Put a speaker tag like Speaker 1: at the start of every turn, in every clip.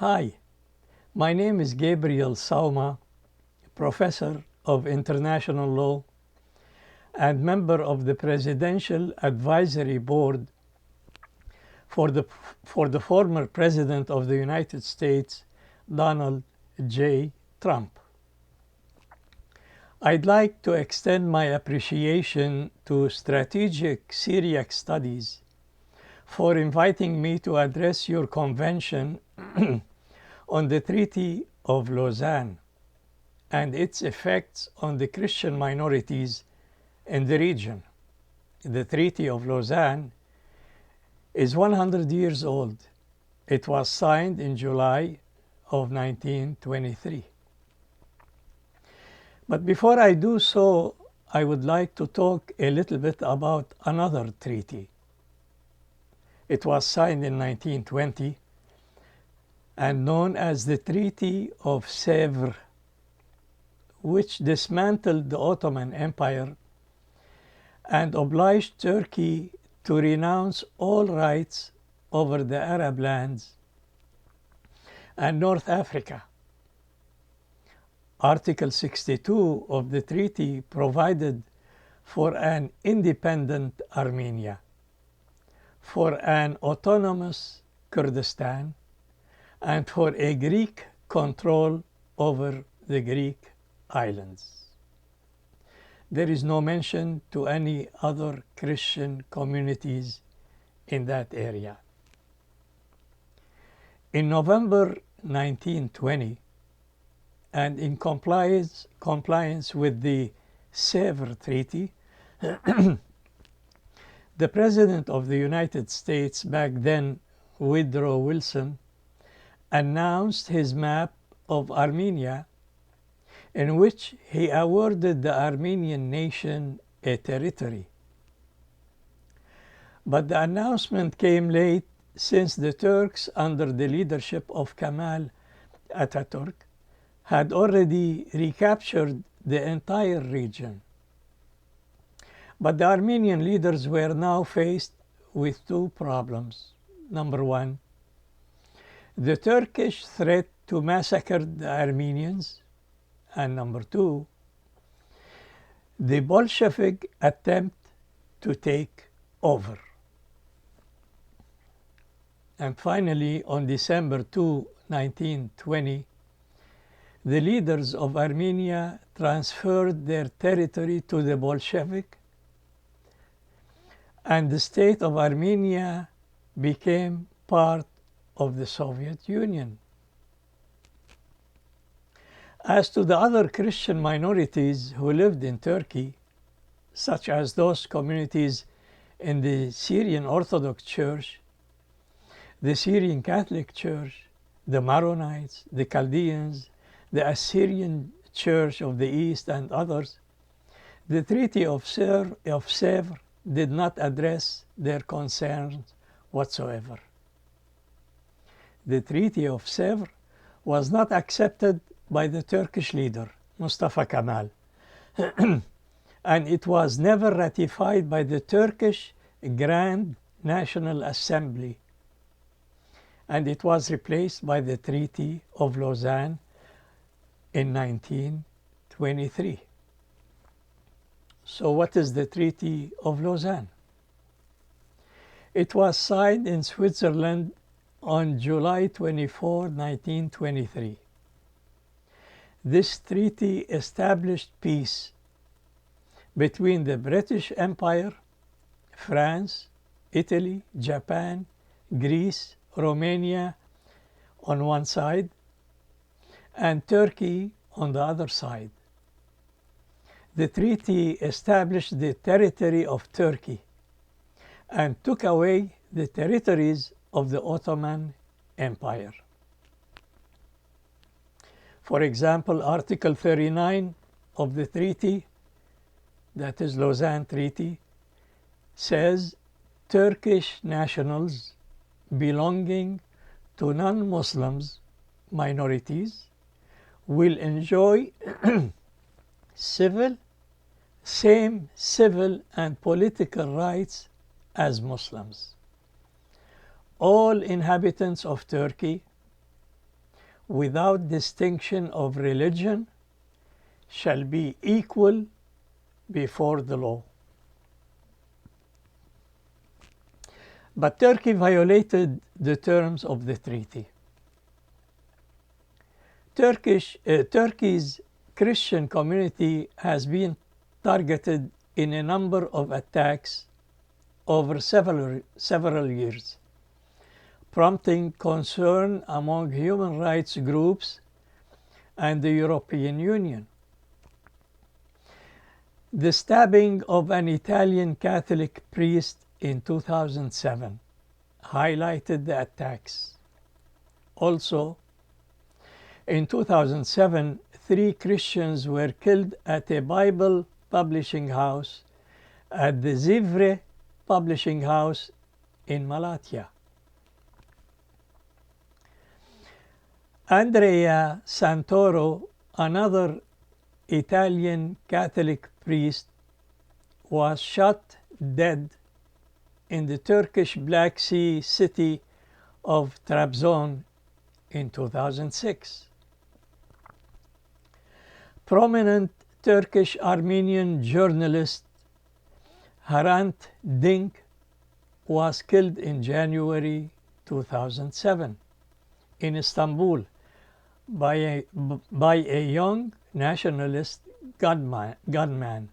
Speaker 1: Hi, my name is Gabriel Sawma, Professor of International Law and member of the Presidential Advisory Board for the former President of the United States, Donald J. Trump. I'd like to extend my appreciation to Strategic Syriac Studies for inviting me to address your convention on the Treaty of Lausanne and its effects on the Christian minorities in the region. The Treaty of Lausanne is 100 years old. It was signed in July of 1923. But before I do so, I would like to talk a little bit about another treaty. It was signed in 1920 and known as the Treaty of Sèvres, which dismantled the Ottoman Empire and obliged Turkey to renounce all rights over the Arab lands and North Africa. Article 62 of the treaty provided for an independent Armenia, for an autonomous Kurdistan, and for a Greek control over the Greek islands. There is no mention to any other Christian communities in that area. In November 1920, and in compliance with the Sèvres Treaty, the President of the United States back then, Woodrow Wilson, announced his map of Armenia, in which he awarded the Armenian nation a territory. But the announcement came late, since the Turks, under the leadership of Kemal Atatürk, had already recaptured the entire region. But the Armenian leaders were now faced with two problems. Number one, the Turkish threat to massacre the Armenians, and number two, the Bolshevik attempt to take over. And finally, on December 2, 1920, the leaders of Armenia transferred their territory to the Bolshevik, and the state of Armenia became part of the Soviet Union. As to the other Christian minorities who lived in Turkey, such as those communities in the Syrian Orthodox Church, the Syrian Catholic Church, the Maronites, the Chaldeans, the Assyrian Church of the East, and others, the Treaty of Sèvres did not address their concerns whatsoever. The Treaty of Sèvres was not accepted by the Turkish leader, Mustafa Kemal, and it was never ratified by the Turkish Grand National Assembly, and it was replaced by the Treaty of Lausanne in 1923. So what is the Treaty of Lausanne? It was signed in Switzerland on July 24, 1923. This treaty established peace between the British Empire, France, Italy, Japan, Greece, Romania on one side, and Turkey on the other side. The treaty established the territory of Turkey and took away the territories of the Ottoman Empire. For example, Article 39 of the treaty, that is Lausanne Treaty, says Turkish nationals belonging to non-Muslims minorities will enjoy same civil and political rights as Muslims. All inhabitants of Turkey without distinction of religion, shall be equal before the law. But Turkey violated the terms of the treaty. Turkey's Christian community has been targeted in a number of attacks over several years, prompting concern among human rights groups and the European Union. The stabbing of an Italian Catholic priest in 2007 highlighted the attacks. Also, in 2007, 3 Christians were killed at a Bible publishing house at the Zivre publishing house in Malatya. Andrea Santoro, another Italian Catholic priest, was shot dead in the Turkish Black Sea city of Trabzon in 2006. Prominent Turkish Armenian journalist Hrant Dink was killed in January 2007 in Istanbul by a young nationalist gunman.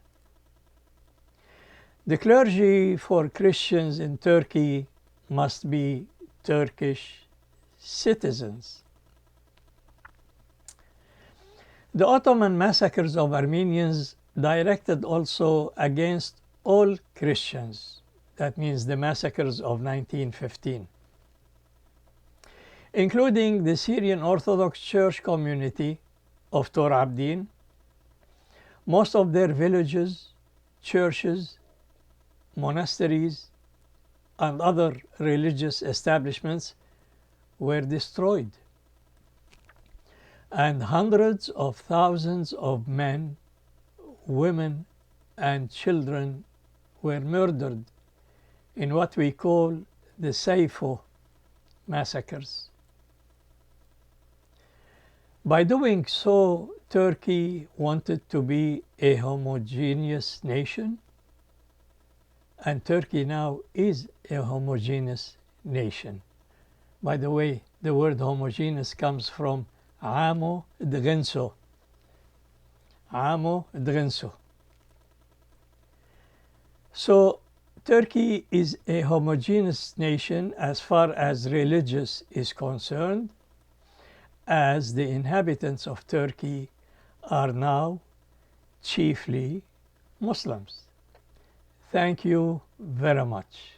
Speaker 1: The clergy for Christians in Turkey must be Turkish citizens. The Ottoman massacres of Armenians directed also against all Christians. That means the massacres of 1915, including the Syrian Orthodox Church community of Tor Abdin. Most of their villages, churches, monasteries, and other religious establishments were destroyed, and hundreds of thousands of men, women, and children were murdered in what we call the Sayfo massacres. By doing so, Turkey wanted to be a homogeneous nation, and Turkey now is a homogeneous nation. By the way, the word homogeneous comes from Amo Drenso. Amo Drenso. So Turkey is a homogeneous nation as far as religious is concerned, as the inhabitants of Turkey are now chiefly Muslims. Thank you very much.